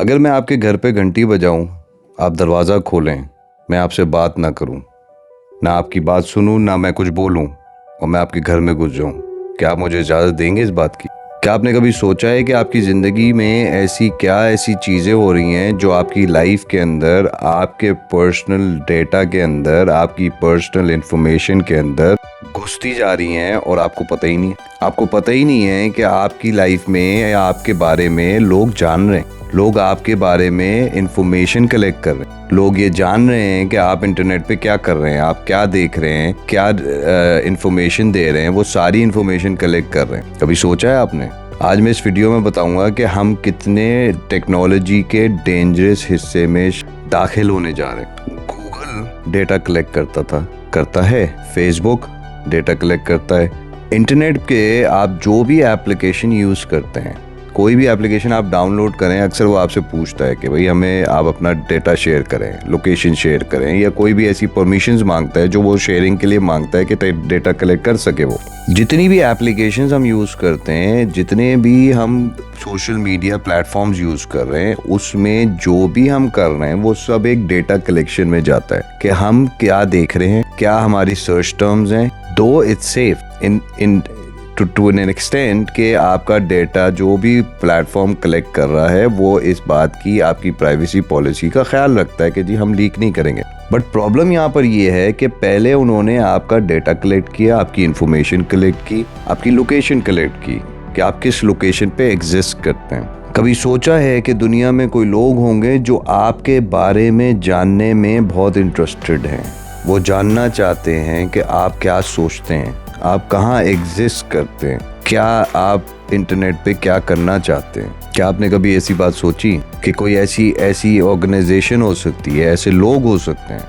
अगर मैं आपके घर पे घंटी बजाऊं, आप दरवाज़ा खोलें, मैं आपसे बात ना करूं, ना आपकी बात सुनूं, ना मैं कुछ बोलूं और मैं आपके घर में घुस जाऊं, क्या आप मुझे इजाज़त देंगे इस बात की? क्या आपने कभी सोचा है कि आपकी ज़िंदगी में ऐसी चीज़ें हो रही हैं जो आपकी लाइफ के अंदर, आपके पर्सनल डेटा के अंदर, आपकी पर्सनल इंफॉर्मेशन के अंदर घुसती जा रही हैं और आपको पता ही नहीं है? आपको पता ही नहीं है कि आपकी लाइफ में या आपके बारे में लोग जान रहे हैं, लोग आपके बारे में इंफॉर्मेशन कलेक्ट कर रहे हैं, लोग ये जान रहे हैं कि आप इंटरनेट पे क्या कर रहे हैं, आप क्या देख रहे हैं, क्या इंफॉर्मेशन दे रहे हैं, वो सारी इंफॉर्मेशन कलेक्ट कर रहे हैं। कभी सोचा है आपने? आज मैं इस वीडियो में बताऊंगा कि हम कितने टेक्नोलॉजी के डेंजरस हिस्से में दाखिल होने जा रहे हैं। गूगल डेटा कलेक्ट करता है, फेसबुक डेटा कलेक्ट करता है, इंटरनेट के आप जो भी एप्लीकेशन यूज़ करते हैं, कोई भी एप्लीकेशन आप डाउनलोड करें, अक्सर वो आपसे पूछता है कि भाई हमें आप अपना डेटा शेयर करें, लोकेशन शेयर करें, या कोई भी ऐसी परमिशंस मांगता है जो वो शेयरिंग के लिए मांगता है कि डेटा कलेक्ट कर सके। वो जितनी भी एप्लीकेशंस हम यूज़ करते हैं, जितने भी हम सोशल मीडिया प्लेटफॉर्म्स यूज़ कर रहे हैं, उसमें जो भी हम कर रहे हैं वो सब एक डेटा कलेक्शन में जाता है कि हम क्या देख रहे हैं, क्या हमारी सर्च टर्म्स हैं। Though it's safe in to an extent कि आपका डेटा जो भी प्लेटफॉर्म कलेक्ट कर रहा है वो इस बात की, आपकी प्राइवेसी पॉलिसी का ख्याल रखता है कि जी हम लीक नहीं करेंगे। बट प्रॉब्लम यहाँ पर ये है कि पहले उन्होंने आपका डेटा कलेक्ट किया, आपकी इंफॉर्मेशन कलेक्ट की, आपकी लोकेशन कलेक्ट की कि आप किस लोकेशन पे एग्जिस्ट करते हैं। कभी सोचा है कि दुनिया में कोई लोग होंगे जो आपके बारे में जानने में बहुत इंटरेस्टेड हैं, वो जानना चाहते हैं कि आप क्या सोचते हैं, आप कहाँ एग्जिस्ट करते हैं, क्या आप इंटरनेट पे क्या करना चाहते हैं। क्या आपने कभी ऐसी बात सोची कि कोई ऐसी ऑर्गेनाइजेशन हो सकती है, ऐसे लोग हो सकते हैं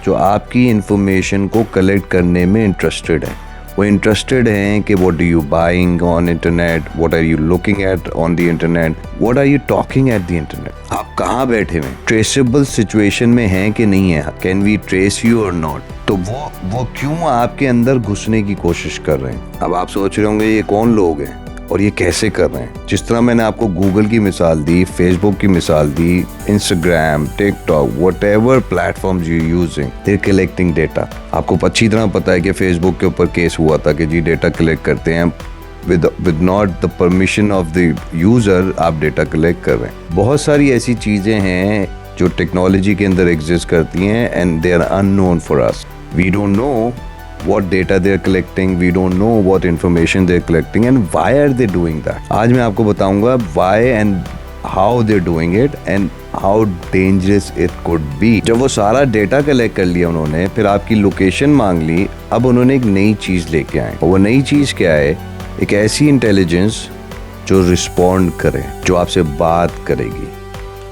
जो आपकी इंफॉर्मेशन को कलेक्ट करने में इंटरेस्टेड हैं। वो इंटरेस्टेड हैं कि what are you buying on internet, what are you looking at on the internet, what are you talking at the internet. आप कहाँ बैठे हुए, ट्रेसेबल सिचुएशन में हैं कि नहीं है, कैन वी ट्रेस यू और नॉट। तो वो क्यों आपके अंदर घुसने की कोशिश कर रहे हैं। अब आप सोच रहे होंगे ये कौन लोग हैं और ये कैसे कर रहे हैं। जिस तरह मैंने आपको गूगल की मिसाल दी, फेसबुक की मिसाल दी, Instagram, TikTok, whatever platforms you using, they are collecting data. आपको अच्छी तरह पता है कि फेसबुक के ऊपर केस हुआ था कि जी डेटा कलेक्ट करते हैं, with not the permission of the user आप डेटा कलेक्ट कर रहे हैं। बहुत सारी ऐसी चीजें हैं जो टेक्नोलॉजी के अंदर एग्जिस्ट करती हैं and they are unknown for us. We don't know what data they are collecting, we don't know what information they are collecting and why are they doing that. आज मैं आपको बताऊंगा why and how they're doing it and how dangerous it could be. जब वो सारा data collect कर लिया उन्होंने, फिर आपकी लोकेशन मांग ली, अब उन्होंने एक नई चीज़ लेके आए और वो नई चीज़ क्या है, एक ऐसी इंटेलिजेंस जो रिस्पॉन्ड करे, जो आपसे बात करेगी,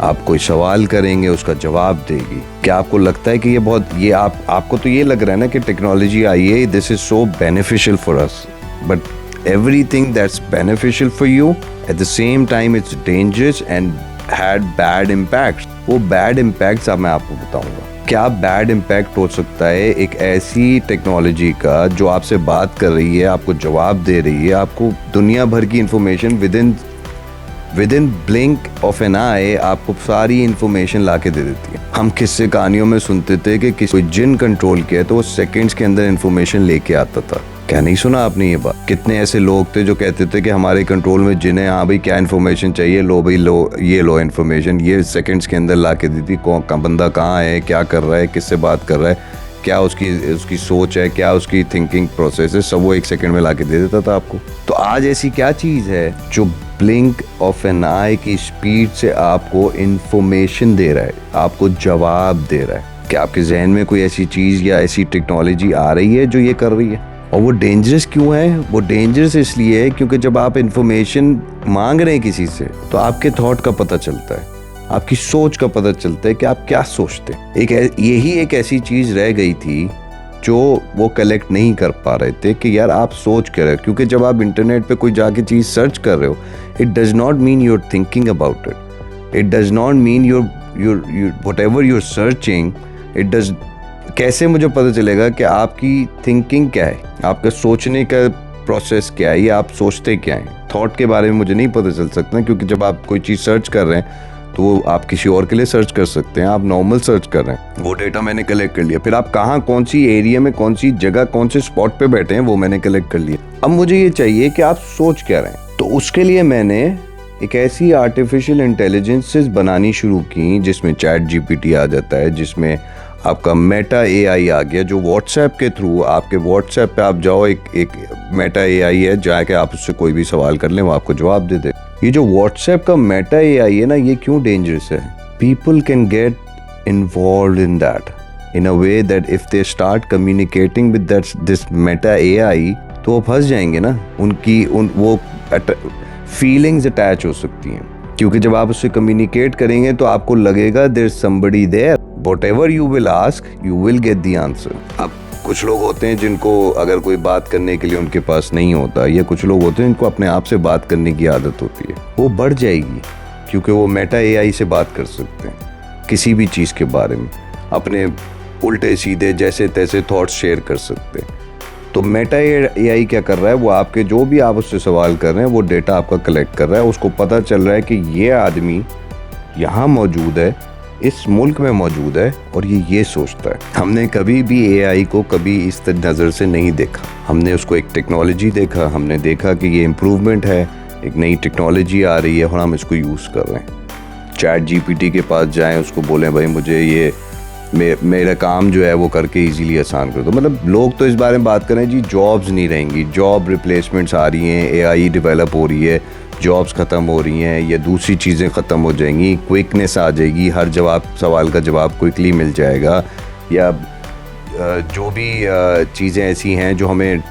आप कोई सवाल करेंगे उसका जवाब देगी। क्या आपको लगता है कि ये आपको तो ये लग रहा है ना कि टेक्नोलॉजी आई है, this is so beneficial for us, but everything that's beneficial for you at the same time it's dangerous and had bad impacts. वो बैड इम्पैक्ट्स अब मैं आपको बताऊंगा। क्या बैड इम्पैक्ट हो सकता है एक ऐसी टेक्नोलॉजी का जो आपसे बात कर रही है, आपको जवाब दे रही है, आपको दुनिया भर की information within blink of an eye आपको सारी इंफॉर्मेशन ला के दे देती है। हम किस्से कहानियों में सुनते थे कि कोई जिन कंट्रोल किया तो वो सेकंड्स के अंदर इंफॉर्मेशन लेके आता था। क्या नहीं सुना आपने ये बात? कितने ऐसे लोग थे जो कहते थे कि हमारे कंट्रोल में जिन है, हाँ भाई क्या इन्फॉर्मेशन चाहिए, लो भाई लो, ये लो इन्फॉर्मेशन, ये सेकंड्स के अंदर ला के दी थी। कौन बंदा कहाँ है, क्या कर रहा है, किससे बात कर रहा है, क्या उसकी सोच है, क्या उसकी थिंकिंग प्रोसेस है, सब वो एक सेकंड में ला के दे देता था आपको। तो आज ऐसी क्या चीज़ है जो ब्लिंक ऑफ एन आई की स्पीड से आपको इंफॉर्मेशन दे रहा है, आपको जवाब दे रहा है? क्या आपके जहन में कोई ऐसी चीज़ या ऐसी टेक्नोलॉजी आ रही है जो ये कर रही है? और वो डेंजरस क्यों है? वो डेंजरस इसलिए है क्योंकि जब आप इंफॉर्मेशन मांग रहे हैं किसी से तो आपके थॉट का पता चलता है, आपकी सोच का पता चलता है कि आप क्या सोचते हैं। यही एक ऐसी चीज़ रह गई थी जो वो कलेक्ट नहीं कर पा रहे थे कि यार आप सोच कर रहे हो। क्योंकि जब आप इंटरनेट पे कोई जाके चीज़ सर्च कर रहे हो, it does not mean you're thinking about it, it does not mean you're whatever you're searching, it does. कैसे मुझे पता चलेगा कि आपकी थिंकिंग क्या है, आपका सोचने का प्रोसेस क्या है, या आप सोचते क्या हैं? थॉट के बारे में मुझे नहीं पता चल सकता, क्योंकि जब आप कोई चीज़ सर्च कर रहे हैं तो वो आप किसी और के लिए सर्च कर सकते हैं, आप नॉर्मल सर्च कर रहे हैं, वो डेटा मैंने कलेक्ट कर लिया। फिर आप कहाँ, कौन सी एरिया में, कौन सी जगह, कौन से स्पॉट पे बैठे हैं, वो मैंने कलेक्ट कर लिया। अब मुझे ये चाहिए कि आप सोच क्या रहे हैं। तो उसके लिए मैंने एक ऐसी आर्टिफिशियल इंटेलिजेंसेस बनानी शुरू की जिसमें चैट जीपीटी आ जाता है, जिसमें आपका मेटा एआई आ गया, जो व्हाट्सएप के थ्रू आपके व्हाट्सएप पे आप जाओ, एक मेटा एआई है, जाके आप उससे कोई भी सवाल कर लें वो आपको जवाब दे दे। ये जो व्हाट्सएप का मेटा एआई है ना, ये क्यों डेंजरस है? People can get involve in that in a way that if they start communicating with this Meta AI, तो वो फंस जाएंगे ना, उनकी वो फीलिंग्स अटैच हो सकती हैं। क्योंकि जब आप उससे कम्युनिकेट करेंगे तो आपको लगेगा there is somebody there, whatever you will ask you will get the answer. अब कुछ लोग होते हैं जिनको अगर कोई बात करने के लिए उनके पास नहीं होता, या कुछ लोग होते हैं जिनको अपने आप से बात करने की आदत होती है, वो बढ़ जाएगी क्योंकि वो मेटा एआई से बात कर सकते हैं किसी भी चीज़ के बारे में, अपने उल्टे सीधे जैसे तैसे थॉट्स शेयर कर सकते हैं। तो मेटा एआई क्या कर रहा है, वो आपके जो भी आप उससे सवाल कर रहे हैं वो डेटा आपका कलेक्ट कर रहा है। उसको पता चल रहा है कि ये आदमी यहाँ मौजूद है, इस मुल्क में मौजूद है, और ये सोचता है। हमने कभी भी एआई को कभी इस नज़र से नहीं देखा। हमने उसको एक टेक्नोलॉजी देखा, हमने देखा कि ये इम्प्रूवमेंट है, एक नई टेक्नोलॉजी आ रही है और हम इसको यूज़ कर रहे हैं। चैट जीपीटी के पास जाएं, उसको बोलें भाई मुझे ये मेरा काम जो है वो करके इजीली आसान कर दो। मतलब लोग तो इस बारे में बात करें जी, जॉब्स नहीं रहेंगी, जॉब रिप्लेसमेंट्स आ रही हैं, एआई डेवलप हो रही है, जॉब्स ख़त्म हो रही हैं, या दूसरी चीज़ें ख़त्म हो जाएंगी, क्विकनेस आ जाएगी, हर सवाल का जवाब क्विकली मिल जाएगा, या जो भी चीज़ें ऐसी हैं जो हमें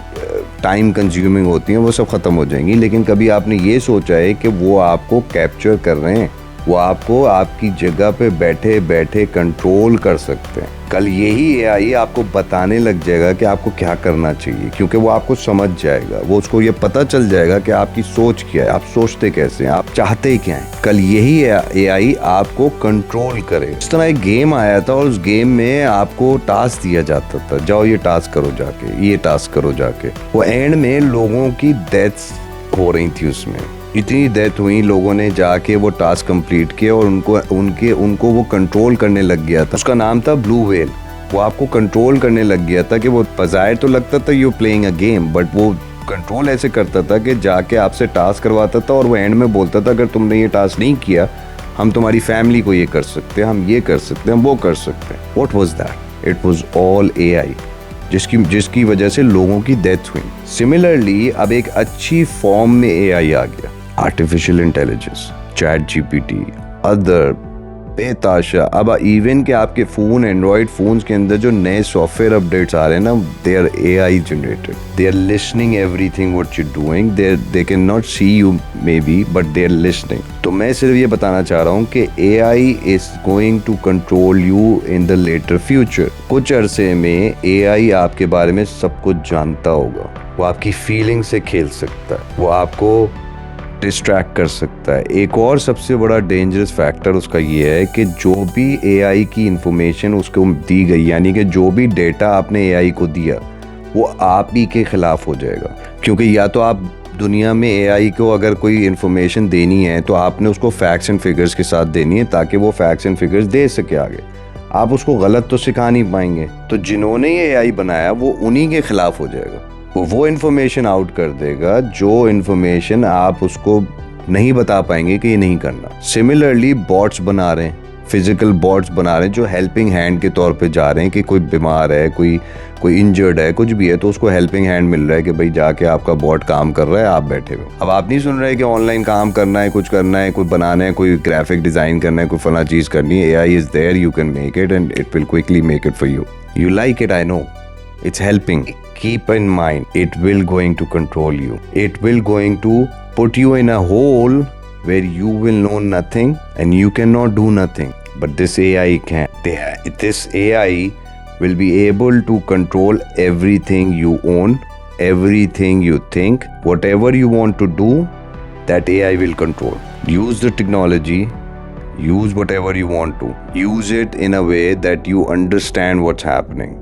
टाइम कंज्यूमिंग होती हैं वो सब ख़त्म हो जाएंगी। लेकिन कभी आपने ये सोचा है कि वो आपको कैप्चर कर रहे हैं, वो आपको आपकी जगह पे बैठे बैठे कंट्रोल कर सकते हैं। कल यही एआई आपको बताने लग जाएगा कि आपको क्या करना चाहिए, क्योंकि वो आपको समझ जाएगा, वो उसको ये पता चल जाएगा कि आपकी सोच क्या है, आप सोचते कैसे हैं, आप चाहते क्या हैं। कल यही एआई आपको कंट्रोल करे। इस तरह एक गेम आया था और उस गेम में आपको टास्क दिया जाता था, जाओ ये टास्क करो जाके, ये टास्क करो जाके। वो एंड में लोगों की डेथ्स हो रही थी, उसमें इतनी डेथ हुई, लोगों ने जाके वो टास्क कंप्लीट किया और उनको वो कंट्रोल करने लग गया था। उसका नाम था ब्लू व्हेल। वो आपको कंट्रोल करने लग गया था कि वो बज़ाहिर तो लगता था you playing a game, but वो कंट्रोल ऐसे करता था कि जाके आपसे टास्क करवाता था और वो एंड में बोलता था अगर तुमने ये टास्क नहीं किया हम तुम्हारी फैमिली को ये कर सकते हैं, हम ये कर सकते हैं, हम वो कर सकते हैं। What was that? It was all AI, जिसकी वजह से लोगों की डेथ हुई। सिमिलरली अब एक अच्छी फॉर्म में एआई आ गया, artificial intelligence, ChatGPT, other बेताशा। अब इवन के आपके फ़ोन, एंड्रॉयड फ़ोन्स के अंदर जो नए सॉफ्टवेयर अपडेट्स आ रहे हैं ना, they are AI generated, they are listening everything what you doing, they can not see you maybe but they are listening. तो मैं सिर्फ ये बताना चाह रहा हूँ कि AI is going to control you in the later future. कुछ अरसे में एआई आपके बारे में सब कुछ जानता होगा, वो आपकी फीलिंग से खेल सकता है, वो आपको डिस्ट्रैक्ट कर सकता है। एक और सबसे बड़ा डेंजरस फैक्टर उसका ये है कि जो भी एआई की इंफॉर्मेशन उसको दी गई, यानी कि जो भी डेटा आपने एआई को दिया, वो आप ही के खिलाफ हो जाएगा। क्योंकि या तो आप दुनिया में एआई को अगर कोई इंफॉर्मेशन देनी है तो आपने उसको फैक्ट्स एंड फिगर्स के साथ देनी है ताकि वो फैक्ट्स एंड फिगर्स दे सके आगे। आप उसको गलत तो सिखा नहीं पाएंगे, तो जिन्होंने ये एआई बनाया वो उन्हीं के खिलाफ हो जाएगा। वो इन्फॉर्मेशन आउट कर देगा जो इन्फॉर्मेशन आप उसको नहीं बता पाएंगे कि ये नहीं करना। सिमिलरली बॉट्स बना रहे हैं, फिजिकल बॉट्स बना रहे हैं जो हेल्पिंग हैंड के तौर पे जा रहे हैं कि कोई बीमार है, कोई इंजर्ड है, कुछ भी है, तो उसको हेल्पिंग हैंड मिल रहा है कि भाई जाके आपका बॉट काम कर रहा है, आप बैठे हुए। अब आप नहीं सुन रहे कि ऑनलाइन काम करना है, कुछ करना है, कोई बनाना है, कोई ग्राफिक डिजाइन करना है, कोई फला चीज करनी है, AI is there, you can make it and it will quickly make it for you. You like it, I know, it's helping. Keep in mind, it will going to control you. It will going to put you in a hole where you will know nothing and you cannot do nothing. But this AI can. This AI will be able to control everything you own, everything you think, whatever you want to do, that AI will control. Use the technology. Use whatever you want to. Use it in a way that you understand what's happening,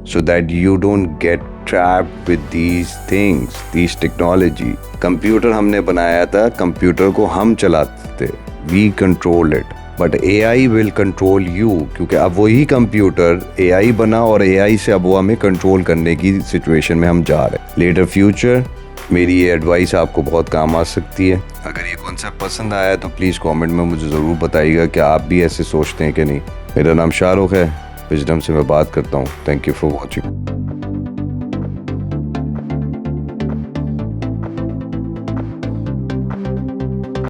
so that you don't get trapped with these things, these technology. Computer हमने बनाया था, computer को हम चलाते थे, we control it. But AI will control you, क्योंकि अब वही कंप्यूटर AI बना और AI से अब वो हमें कंट्रोल करने की सिचुएशन में हम जा रहे हैं। लेटर फ्यूचर मेरी ये एडवाइस आपको बहुत काम आ सकती है। अगर ये कॉन्सेप्ट पसंद आया तो प्लीज़ कमेंट में मुझे ज़रूर बताइएगा कि आप भी ऐसे सोचते हैं कि नहीं। मेरा नाम शाहरुख है, विजडम से मैं बात करता हूँ। Thank you for watching.